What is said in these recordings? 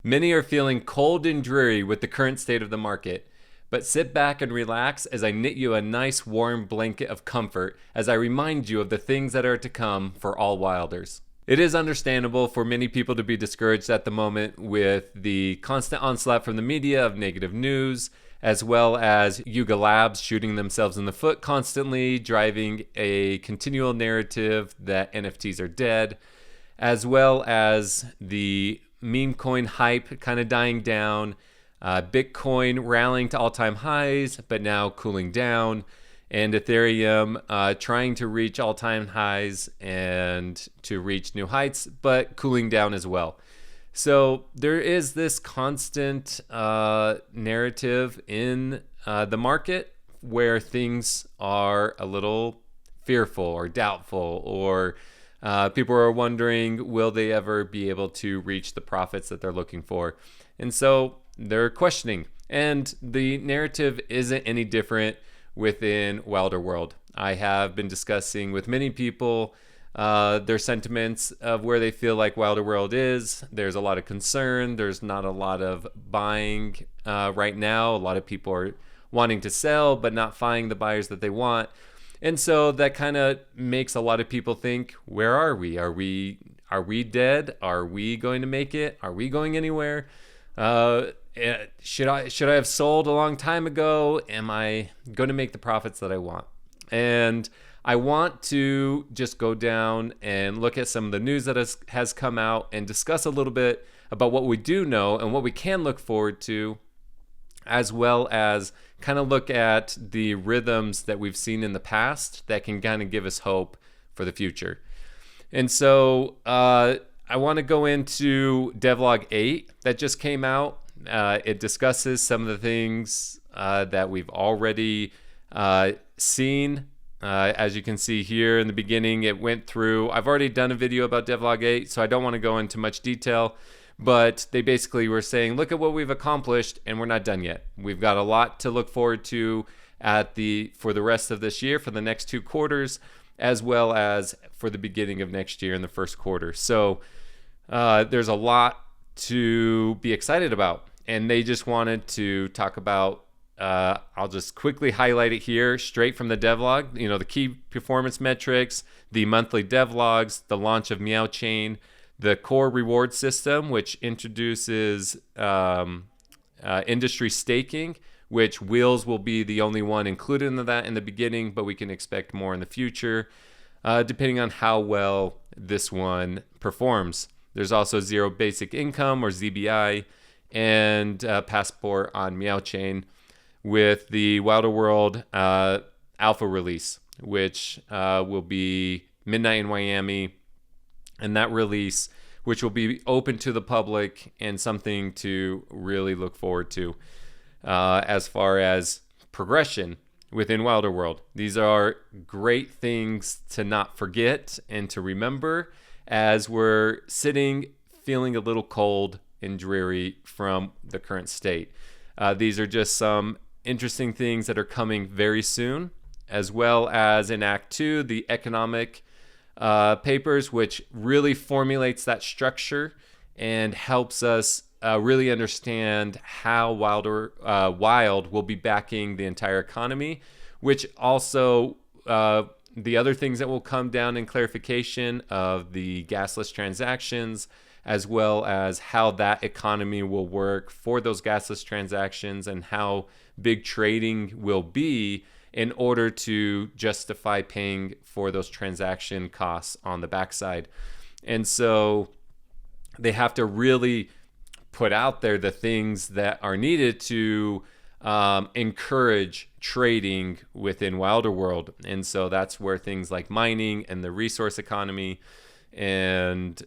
Many are feeling cold and dreary with the current state of the market, but sit back and relax as I knit you a nice warm blanket of comfort as I remind you of the things that are to come for all wilders. It is understandable for many people to be discouraged at the moment with the constant onslaught from the media of negative news, as well as Yuga Labs shooting themselves in the foot constantly, driving a continual narrative that NFTs are dead, as well as the meme coin hype kind of dying down, Bitcoin rallying to all-time highs, but now cooling down, and Ethereum trying to reach all-time highs and to reach new heights, but cooling down as well. So there is this constant narrative in the market where things are a little fearful or doubtful, or people are wondering, will they ever be able to reach the profits that they're looking for? And so they're questioning. And the narrative isn't any different within Wilder World. I have been discussing with many people their sentiments of where they feel like Wilder World is. There's a lot of concern. There's not a lot of buying right now. A lot of people are wanting to sell, but not finding the buyers that they want. And so that kind of makes a lot of people think, where are we? Are we dead? Are we going to make it? Are we going anywhere? Should I have sold a long time ago? Am I going to make the profits that I want? And I want to just go down and look at some of the news that has come out and discuss a little bit about what we do know and what we can look forward to, as well as kind of look at the rhythms that we've seen in the past that can kind of give us hope for the future. And so I want to go into Devlog 8 that just came out. It discusses some of the things that we've already seen. As you can see here in the beginning, it went through. I've already done a video about Devlog 8, so I don't want to go into much detail. But they basically were saying, look at what we've accomplished, and we're not done yet. We've got a lot to look forward to for the rest of this year, for the next 2 quarters, as well as for the beginning of next year in the first quarter. So there's a lot to be excited about. And they just wanted to talk about, I'll just quickly highlight it here, straight from the devlog, the key performance metrics, the monthly devlogs, the launch of Meow Chain, the core reward system, which introduces industry staking, which wheels will be the only one included in that in the beginning, but we can expect more in the future, depending on how well this one performs. There's also zero basic income, or ZBI, and Passport on Meow Chain, with the Wilder World alpha release, which will be midnight in Miami. And that release, which will be open to the public and something to really look forward to as far as progression within Wilder World. These are great things to not forget and to remember as we're sitting feeling a little cold and dreary from the current state. These are just some interesting things that are coming very soon, as well as in Act 2, the economic papers, which really formulates that structure and helps us really understand how Wild will be backing the entire economy, which also the other things that will come down in clarification of the gasless transactions, as well as how that economy will work for those gasless transactions and how big trading will be in order to justify paying for those transaction costs on the backside. And so they have to really put out there the things that are needed to encourage trading within Wilder World. And so that's where things like mining and the resource economy and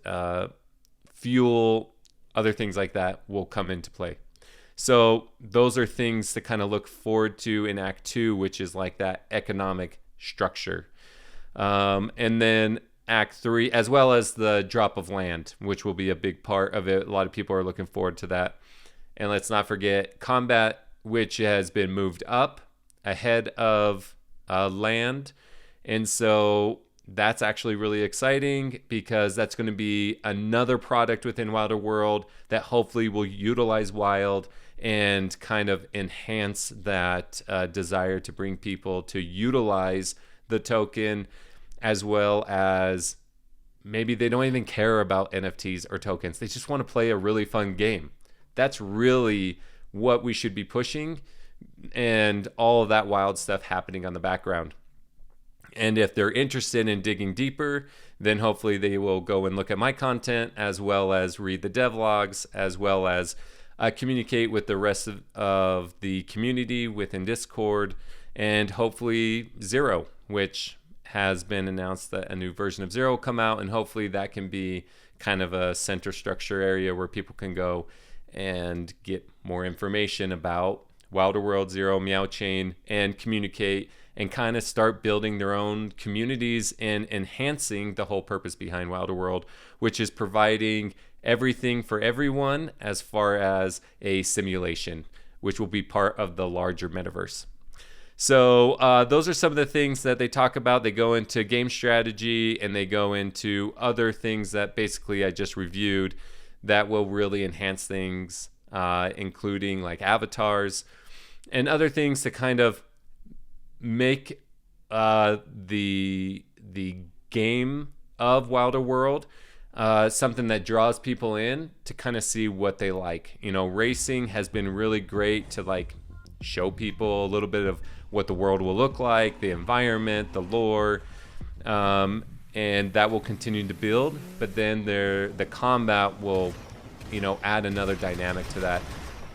fuel, other things like that will come into play. So those are things to kind of look forward to in Act 2, which is like that economic structure. And then Act 3, as well as the drop of land, which will be a big part of it. A lot of people are looking forward to that. And let's not forget combat, which has been moved up ahead of land. And so that's actually really exciting because that's going to be another product within Wilder World that hopefully will utilize Wild and kind of enhance that desire to bring people to utilize the token, as well as maybe they don't even care about NFTs or tokens. They just want to play a really fun game. That's really what we should be pushing, and all of that wild stuff happening on the background. And if they're interested in digging deeper, then hopefully they will go and look at my content, as well as read the devlogs, as well as communicate with the rest of the community within Discord, and hopefully Zero, which has been announced that a new version of Zero will come out, and hopefully that can be kind of a center structure area where people can go and get more information about Wilder World, Zero, Meow Chain, and communicate and kind of start building their own communities and enhancing the whole purpose behind Wilder World, which is providing everything for everyone as far as a simulation, which will be part of the larger metaverse. So those are some of the things that they talk about. They go into game strategy, and they go into other things that basically I just reviewed that will really enhance things, including like avatars and other things to kind of make the game of Wilder World something that draws people in to kind of see what they like. You know, racing has been really great to like show people a little bit of what the world will look like, the environment, the lore, and that will continue to build. But then the combat will, you know, add another dynamic to that.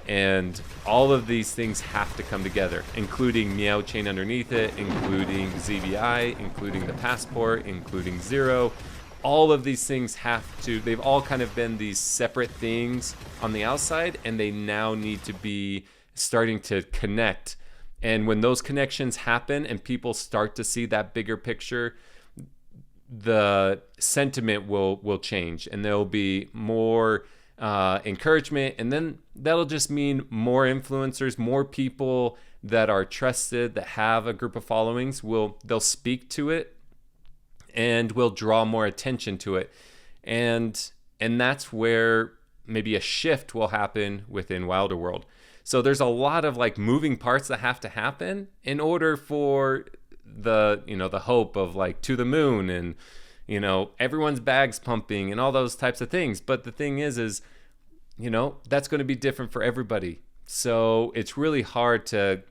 And all of these things have to come together, including Meow Chain underneath it, including ZBI, including the passport, including Zero. All of these things they've all kind of been these separate things on the outside, and they now need to be starting to connect. And when those connections happen and people start to see that bigger picture, the sentiment will change, and there'll be more encouragement, and then that'll just mean more influencers, more people that are trusted, that have a group of followings, they'll speak to it and will draw more attention to it, and that's where maybe a shift will happen within Wilder World. So there's a lot of like moving parts that have to happen in order for the hope of like to the moon, and you know, everyone's bags pumping and all those types of things. But the thing is, you know, that's going to be different for everybody. So it's really hard to,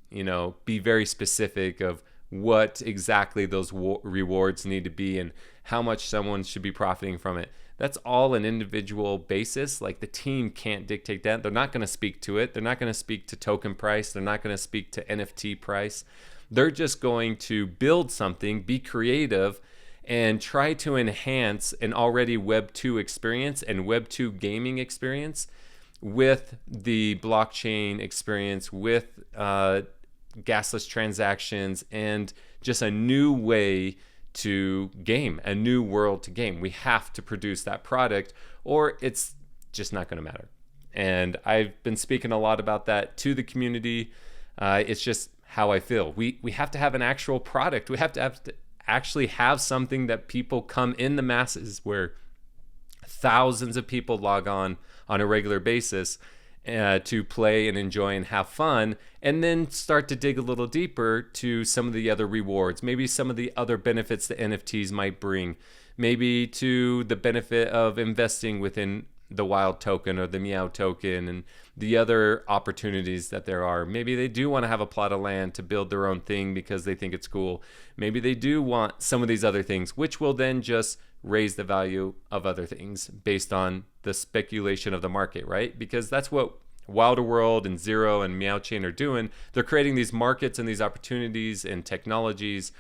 you know, be very specific of what exactly those rewards need to be and how much someone should be profiting from it. That's all an individual basis. Like the team can't dictate that. They're not going to speak to it. They're not going to speak to token price. They're not going to speak to NFT price. They're just going to build something, be creative, and try to enhance an already Web 2 experience and Web 2 gaming experience with the blockchain experience, with gasless transactions, and just a new way to game, a new world to game. We have to produce that product, or it's just not going to matter. And I've been speaking a lot about that to the community. It's just how I feel. We have to have an actual product. We have to actually have something that people come in the masses, where thousands of people log on a regular basis to play and enjoy and have fun, and then start to dig a little deeper to some of the other rewards, maybe some of the other benefits that NFTs might bring, maybe to the benefit of investing within the Wild token or the Meow token and the other opportunities that there are. Maybe they do want to have a plot of land to build their own thing because they think it's cool. Maybe they do want some of these other things, which will then just raise the value of other things based on the speculation of the market, right? Because that's what Wilder World and Zero and Meow Chain are doing. They're creating these markets and these opportunities and technologies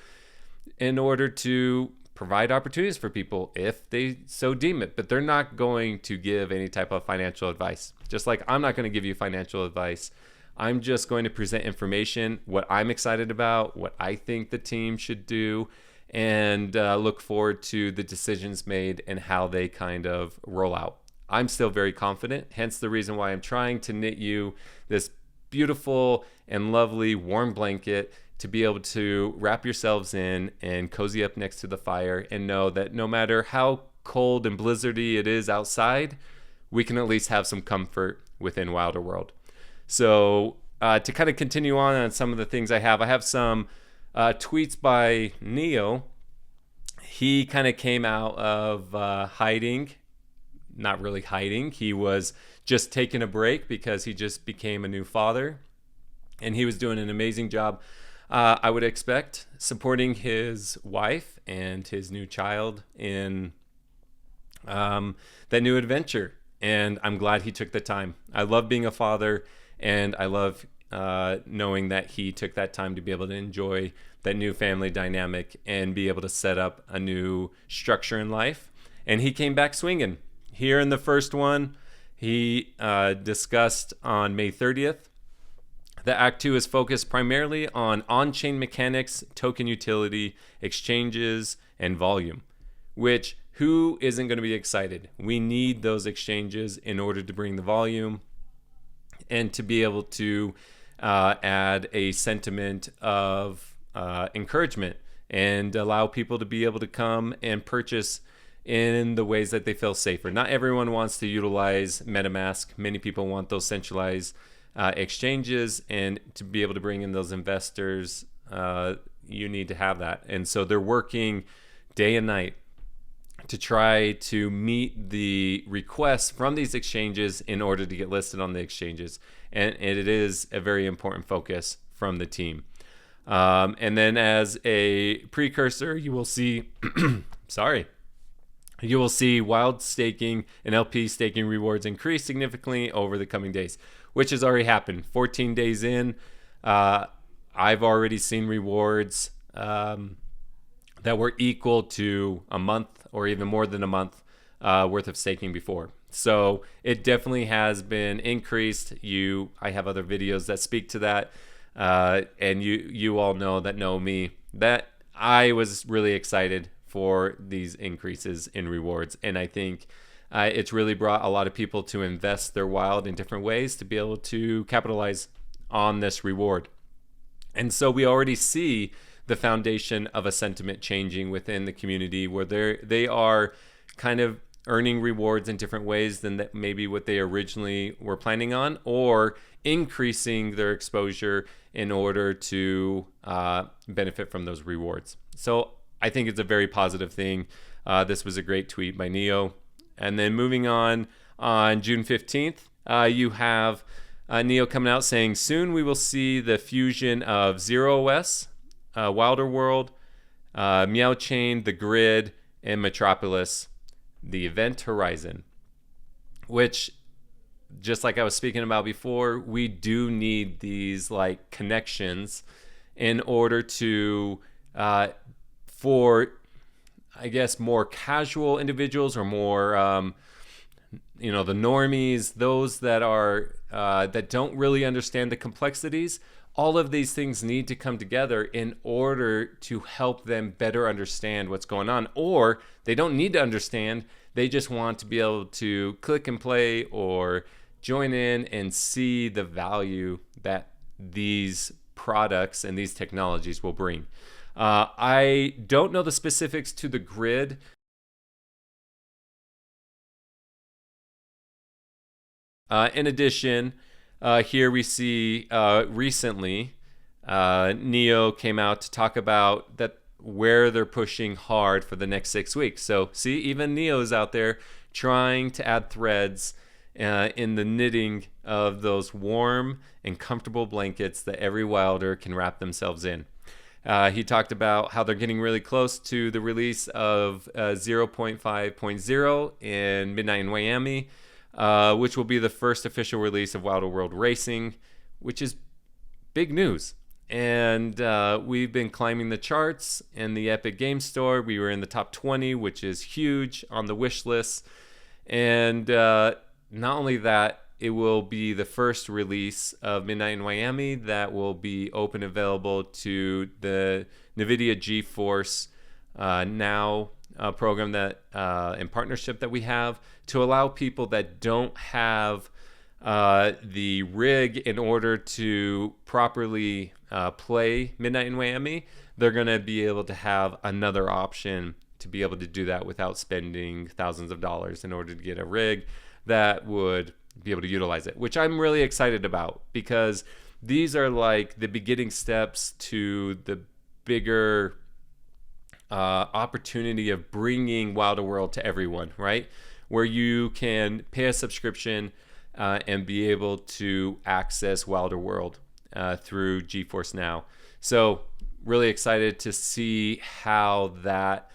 in order to provide opportunities for people if they so deem it. But they're not going to give any type of financial advice. Just like I'm not going to give you financial advice. I'm just going to present information, what I'm excited about, what I think the team should do, and look forward to the decisions made and how they kind of roll out. I'm still very confident, hence the reason why I'm trying to knit you this beautiful and lovely warm blanket to be able to wrap yourselves in and cozy up next to the fire and know that no matter how cold and blizzardy it is outside, we can at least have some comfort within Wilder World. So to kind of continue on some of the things I have some tweets by Neo. He kind of came out of hiding, not really hiding. He was just taking a break because he just became a new father, and he was doing an amazing job. I would expect supporting his wife and his new child in that new adventure. And I'm glad he took the time. I love being a father, and I love knowing that he took that time to be able to enjoy that new family dynamic and be able to set up a new structure in life. And he came back swinging. Here in the first one, he discussed on May 30th, that Act 2 is focused primarily on-chain mechanics, token utility, exchanges, and volume, which who isn't going to be excited? We need those exchanges in order to bring the volume and to be able to add a sentiment of encouragement and allow people to be able to come and purchase in the ways that they feel safer. Not everyone wants to utilize MetaMask. Many people want those centralized exchanges, and to be able to bring in those investors, you need to have that. And so they're working day and night to try to meet the requests from these exchanges in order to get listed on the exchanges. And it is a very important focus from the team. And then as a precursor, you will see, you will see wild staking and LP staking rewards increase significantly over the coming days, which has already happened. 14 days in, I've already seen rewards that were equal to a month or even more than a month worth of staking before. So it definitely has been increased. I have other videos that speak to that. And you all know me, that I was really excited for these increases in rewards. And I think it's really brought a lot of people to invest their wild in different ways to be able to capitalize on this reward. And so we already see the foundation of a sentiment changing within the community, where they are kind of earning rewards in different ways than maybe what they originally were planning on, or increasing their exposure in order to benefit from those rewards. So I think it's a very positive thing. This was a great tweet by Neo. And then moving on June 15th, you have Neo coming out saying, soon we will see the fusion of Zero OS, Wilder World, Meow Chain, the Grid, and Metropolis, the event horizon, which, just like I was speaking about before, we do need these like connections in order to for, I guess, more casual individuals, or more the normies, those that are that don't really understand the complexities. All of these things need to come together in order to help them better understand what's going on. Or they don't need to understand, they just want to be able to click and play or join in and see the value that these products and these technologies will bring. I don't know the specifics to the Grid. In addition, here we see recently Neo came out to talk about that where they're pushing hard for the next 6 weeks. So see, even Neo is out there trying to add threads in the knitting of those warm and comfortable blankets that every wilder can wrap themselves in. He talked about how they're getting really close to the release of 0.5.0 in Midnight in Miami, which will be the first official release of Wilder World Racing, which is big news. And we've been climbing the charts in the Epic Game Store. We were in the top 20, which is huge on the wish list. And not only that, it will be the first release of Midnight in Miami that will be open available to the NVIDIA GeForce Now program that in partnership that we have, to allow people that don't have the rig in order to properly play Midnight in Miami. They're going to be able to have another option to be able to do that without spending thousands of dollars in order to get a rig that would be able to utilize it, which I'm really excited about, because these are like the beginning steps to the bigger opportunity of bringing Wilder World to everyone, right? Where you can pay a subscription and be able to access Wilder World through GeForce Now. So really excited to see how that,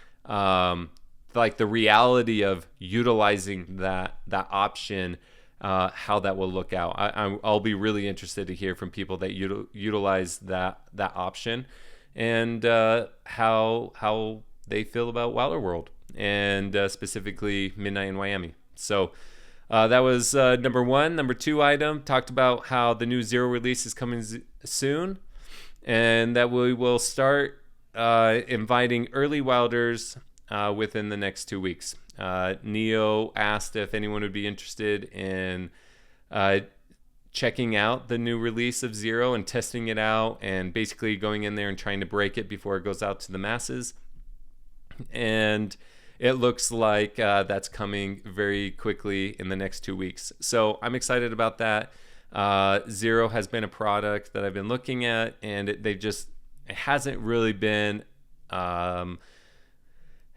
like the reality of utilizing that option, how that will look out. I'll be really interested to hear from people that utilize that option, and how they feel about Wilder World, and specifically Midnight in Miami. So that was number one. Number two item, talked about how the new Zero release is coming soon, and that we will start inviting early Wilders within the next 2 weeks. Neo asked if anyone would be interested in checking out the new release of Zero and testing it out, and basically going in there and trying to break it before it goes out to the masses. And it looks like that's coming very quickly in the next 2 weeks. So I'm excited about that. Zero has been a product that I've been looking at, and it hasn't really been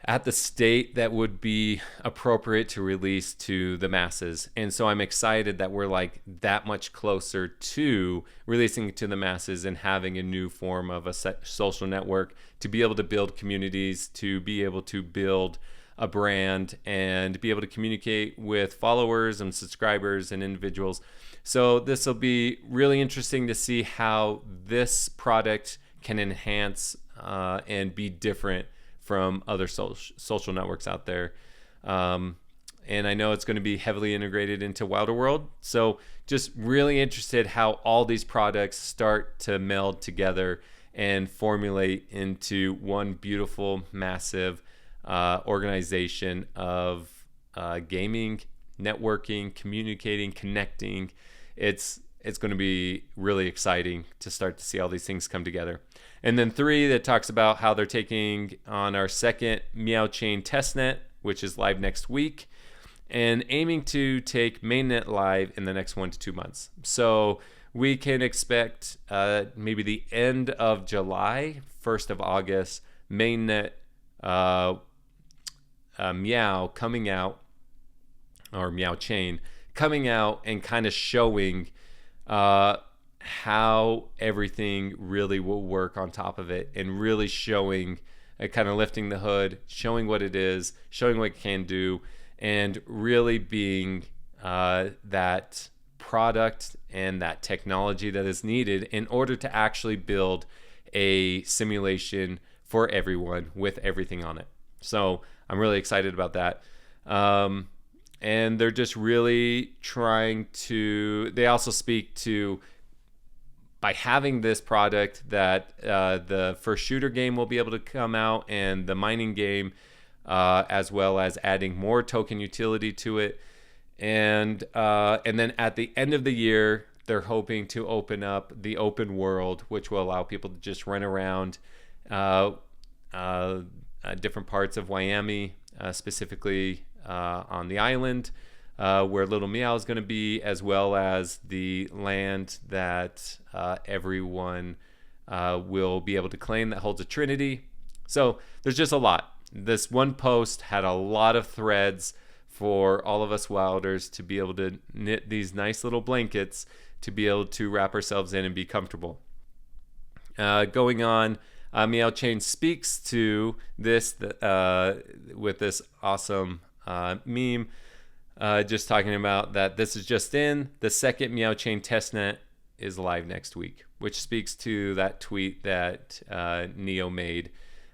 at the state that would be appropriate to release to the masses. And so I'm excited that we're like that much closer to releasing it to the masses and having a new form of a social network to be able to build communities, to be able to build a brand, and be able to communicate with followers and subscribers and individuals. So this will be really interesting to see how this product can enhance and be different from other social networks out there. And I know it's going to be heavily integrated into Wilder World. So just really interested how all these products start to meld together and formulate into one beautiful, massive organization of gaming, networking, communicating, connecting. It's going to be really exciting to start to see all these things come together. And then 3, that talks about how they're taking on our second Meow Chain testnet, which is live next week, and aiming to take mainnet live in the next 1 to 2 months. So we can expect maybe the end of July, 1st of August, mainnet Meow coming out, or Meow Chain coming out, and kind of showing how everything really will work on top of it, and really showing, kind of lifting the hood, showing what it is, showing what it can do, and really being that product and that technology that is needed in order to actually build a simulation for everyone with everything on it. So I'm really excited about that. And they're just really trying to, they also speak to, by having this product, that the first shooter game will be able to come out, and the mining game, as well as adding more token utility to it. And then at the end of the year, they're hoping to open up the open world, which will allow people to just run around different parts of Miami, specifically on the island, where Little Meow is going to be, as well as the land that everyone will be able to claim that holds a trinity. So there's just a lot. This one post had a lot of threads for all of us Wilders to be able to knit these nice little blankets to be able to wrap ourselves in and be comfortable. Going on, Meow Chain speaks to this with this awesome meme, just talking about that this is just in. The second Meow Chain testnet is live next week, which speaks to that tweet that Neo made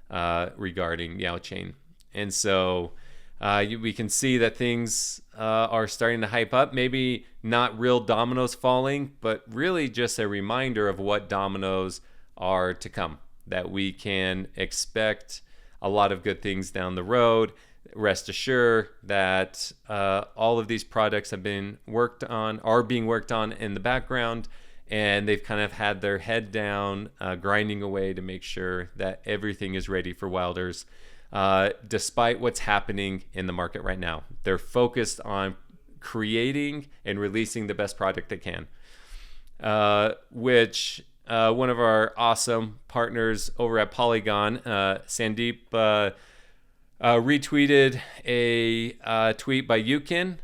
regarding Meow Chain. And so we can see that things are starting to hype up. Maybe not real dominoes falling, but really just a reminder of what dominoes are to come, that we can expect a lot of good things down the road. rest assured that all of these products are being worked on in the background, and they've kind of had their head down, grinding away to make sure that everything is ready for Wilders, despite what's happening in the market right now. They're focused on creating and releasing the best product they can, which one of our awesome partners over at Polygon, Sandeep, retweeted a tweet by Yukin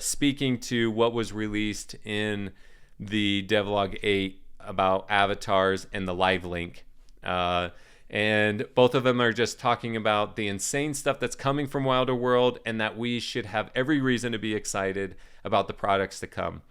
speaking to what was released in the devlog 8 about avatars and the live link. And both of them are just talking about the insane stuff that's coming from Wilder World, and that we should have every reason to be excited about the products to come.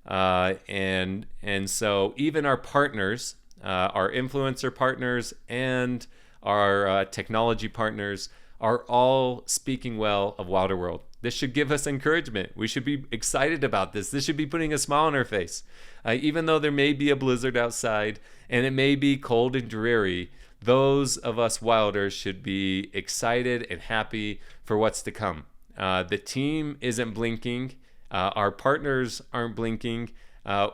And so even our partners, our influencer partners and our technology partners are all speaking well of Wilder World. This should give us encouragement. We should be excited about this. This should be putting a smile on our face. Even though there may be a blizzard outside and it may be cold and dreary, those of us Wilders should be excited and happy for what's to come. The team isn't blinking. Our partners aren't blinking.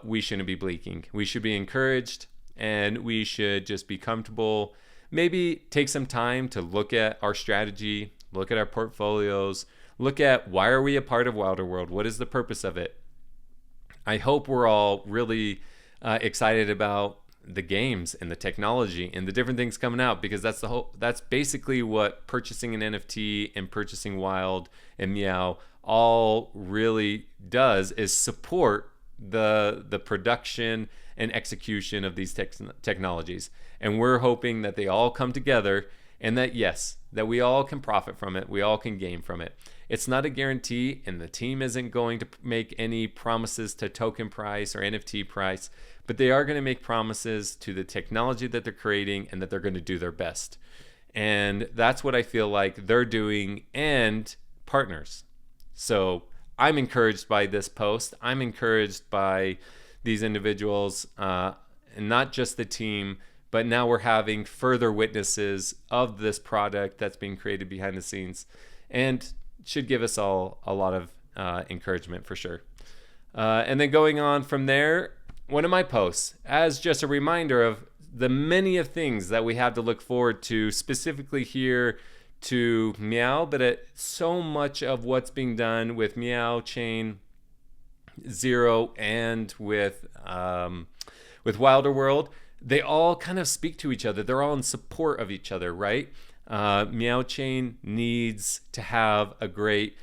We shouldn't be blinking. We should be encouraged, and we should just be comfortable. Maybe take some time to look at our strategy, look at our portfolios, look at why are we a part of Wilder World? What is the purpose of it? I hope we're all really excited about the games and the technology and the different things coming out, because that's basically what purchasing an NFT and purchasing Wild and Meow all really does, is support the production and execution of these technologies. And we're hoping that they all come together, and that yes, that we all can profit from it, we all can gain from it. It's not a guarantee, and the team isn't going to make any promises to token price or NFT price, but they are going to make promises to the technology that they're creating, and that they're going to do their best. And that's what I feel like they're doing, and partners. So I'm encouraged by this post. I'm encouraged by these individuals, and not just the team, but now we're having further witnesses of this product that's being created behind the scenes, and should give us all a lot of encouragement for sure. And then going on from there, one of my posts, as just a reminder of the many of things that we have to look forward to, specifically here to Meow, but so much of what's being done with Meow Chain Zero and with Wilder World, they all kind of speak to each other. They're all in support of each other, right? Meow Chain needs to have a great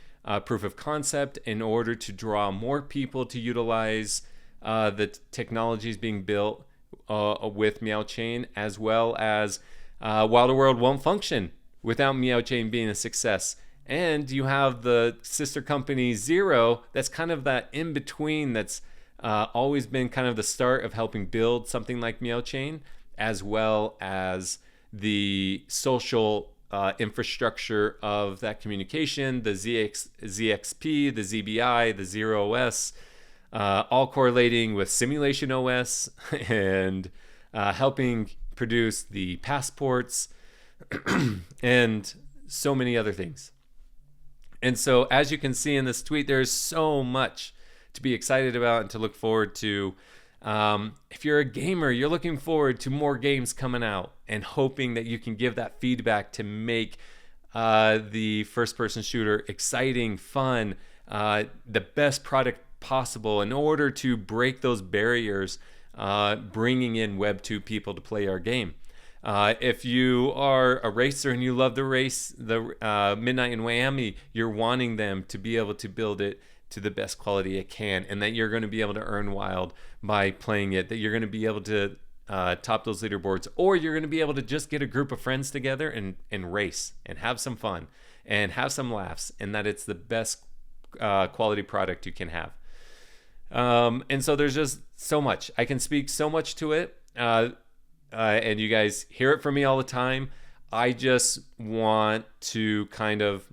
proof of concept in order to draw more people to utilize the technologies being built with Meow Chain, as well as Wilder World won't function without Meow Chain being a success. And you have the sister company Zero, that's kind of that in between, that's always been kind of the start of helping build something like Meow Chain, as well as the social infrastructure of that communication, the ZXP, the ZBI, the Zero OS, all correlating with Simulation OS and helping produce the passports and so many other things. And so, as you can see in this tweet, there's so much to be excited about and to look forward to. If you're a gamer, you're looking forward to more games coming out and hoping that you can give that feedback to make the first-person shooter exciting, fun, the best product possible in order to break those barriers, bringing in Web 2 people to play our game. If you are a racer and you love the race, the Midnight in Miami, you're wanting them to be able to build it to the best quality it can, and that you're going to be able to earn Wild by playing it, that you're going to be able to top those leaderboards, or you're going to be able to just get a group of friends together and race and have some fun and have some laughs, and that it's the best quality product you can have. And so there's just so much. I can speak so much to it, and you guys hear it from me all the time. I just want to kind of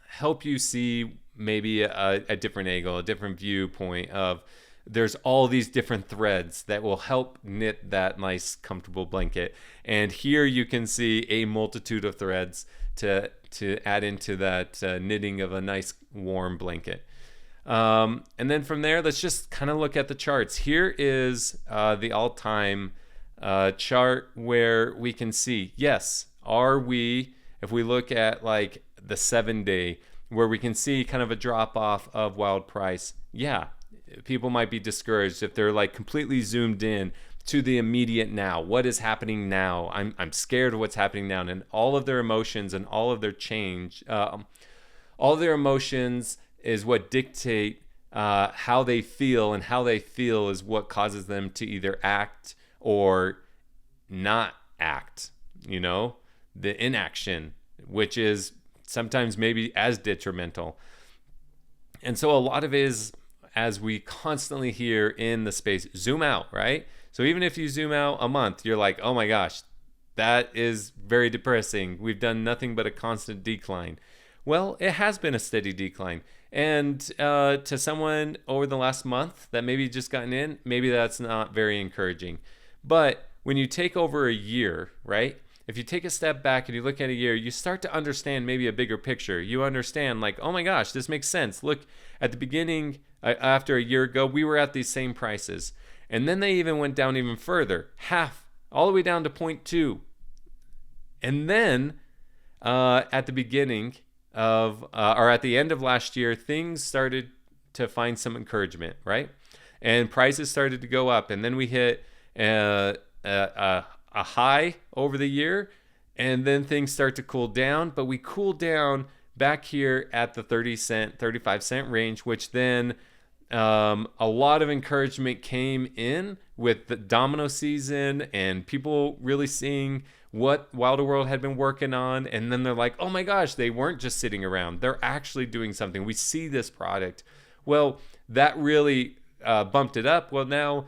help you see maybe a different angle, a different viewpoint of there's all these different threads that will help knit that nice comfortable blanket. And here you can see a multitude of threads to to add into that knitting of a nice warm blanket. And then from there, let's just kind of look at the charts. Here is the all-time chart where we can see, yes, if we look at like the 7-day, where we can see kind of a drop off of wild price, yeah, people might be discouraged if they're like completely zoomed in to the immediate now. What is happening now? I'm scared of what's happening now. And all of their emotions and all of their change, all their emotions is what dictate how they feel, and how they feel is what causes them to either act or not act, the inaction, which is sometimes maybe as detrimental. And so a lot of it is, as we constantly hear in the space, zoom out, right? So even if you zoom out a month, you're like, oh my gosh, that is very depressing. We've done nothing but a constant decline. Well, it has been a steady decline. And to someone over the last month that maybe just gotten in, maybe that's not very encouraging. But when you take over a year, right? If you take a step back and you look at a year, you start to understand maybe a bigger picture. You understand like, oh my gosh, this makes sense. Look, at the beginning, after a year ago, we were at these same prices. And then they even went down even further, half, all the way down to 0.2. And then at the beginning of, or at the end of last year, things started to find some encouragement, right? And prices started to go up. And then we hit a high over the year, and then things start to cool down. But we cool down back here at the 30-cent, 35-cent range, which then a lot of encouragement came in with the domino season and people really seeing what Wilder World had been working on. And then they're like, oh my gosh, they weren't just sitting around. They're actually doing something. We see this product. Well, that really bumped it up. Well, now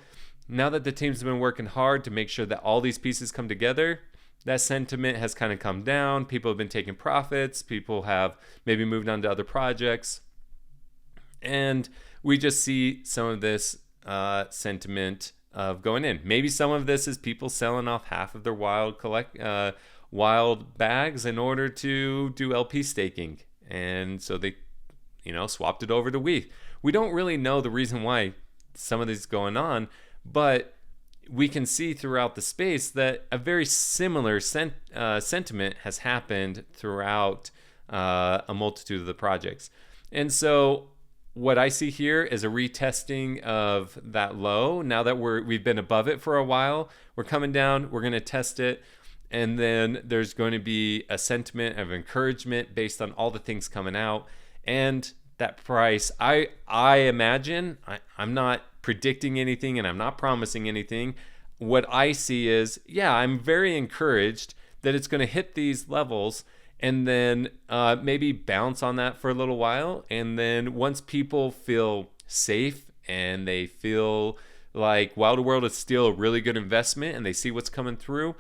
that the team's been working hard to make sure that all these pieces come together, that sentiment has kind of come down. People have been taking profits. People have maybe moved on to other projects. And we just see some of this sentiment of going in. Maybe some of this is people selling off half of their wild bags in order to do LP staking. And so they, swapped it over to WETH. We don't really know the reason why some of this is going on, but we can see throughout the space that a very similar sentiment has happened throughout a multitude of the projects. And so what I see here is a retesting of that low. Now that we've been above it for a while, we're coming down, we're going to test it, and then there's going to be a sentiment of encouragement based on all the things coming out. And that price, I imagine, I'm not predicting anything and I'm not promising anything. What I see is, I'm very encouraged that it's going to hit these levels and then maybe bounce on that for a little while. And then once people feel safe and they feel like Wilder World is still a really good investment and they see what's coming through,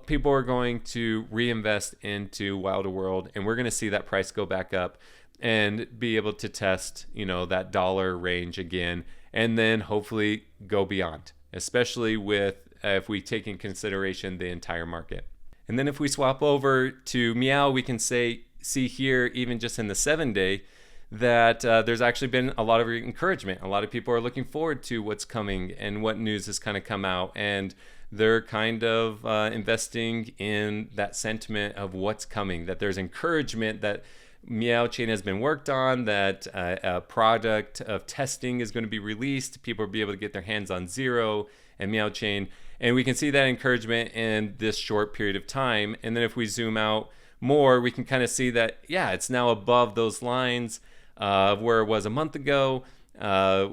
people are going to reinvest into Wilder World, and we're going to see that price go back up and be able to test, that dollar range again, and then hopefully go beyond, especially with if we take in consideration the entire market. And then if we swap over to Meow, we can see here, even just in the 7-day, that there's actually been a lot of encouragement. A lot of people are looking forward to what's coming and what news has kind of come out, and they're kind of investing in that sentiment of what's coming, that there's encouragement that Meow Chain has been worked on, that a product of testing is going to be released. People will be able to get their hands on Zero and Meow Chain. And we can see that encouragement in this short period of time. And then if we zoom out more, we can kind of see that, it's now above those lines of where it was a month ago.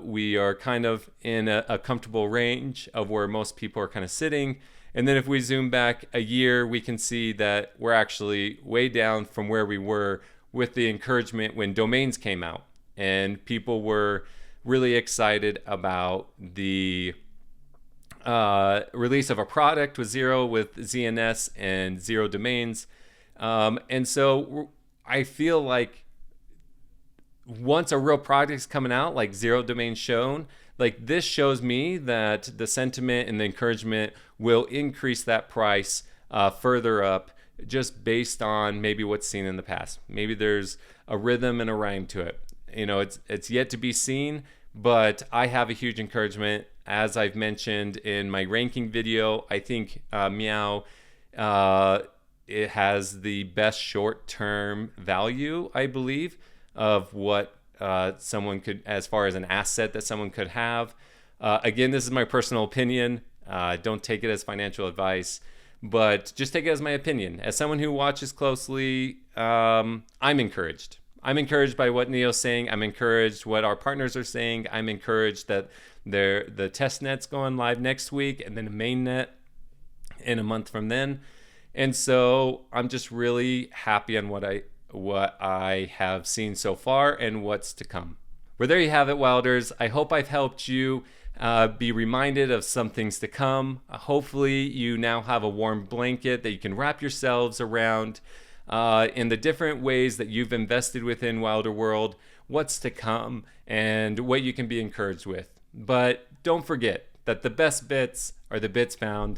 We are kind of in a comfortable range of where most people are kind of sitting. And then if we zoom back a year, we can see that we're actually way down from where we were with the encouragement when domains came out. And people were really excited about the release of a product with Zero, with ZNS and Zero domains. And so I feel like once a real product is coming out, like Zero domain shown, like this shows me that the sentiment and the encouragement will increase that price further up just based on maybe what's seen in the past. Maybe there's a rhythm and a rhyme to it. It's yet to be seen, but I have a huge encouragement. As I've mentioned in my ranking video, I think Meow it has the best short-term value, I believe, of what someone could, as far as an asset that someone could have. Again, this is my personal opinion. Don't take it as financial advice, but just take it as my opinion. As someone who watches closely, I'm encouraged. I'm encouraged by what Neo's saying. I'm encouraged what our partners are saying. I'm encouraged that the test net's going live next week, and then a main net in a month from then. And so I'm just really happy on what I have seen so far and what's to come. Well, there you have it, Wilders. I hope I've helped you be reminded of some things to come. Hopefully you now have a warm blanket that you can wrap yourselves around in the different ways that you've invested within Wilder World, what's to come, and what you can be encouraged with. But don't forget that the best bits are the bits found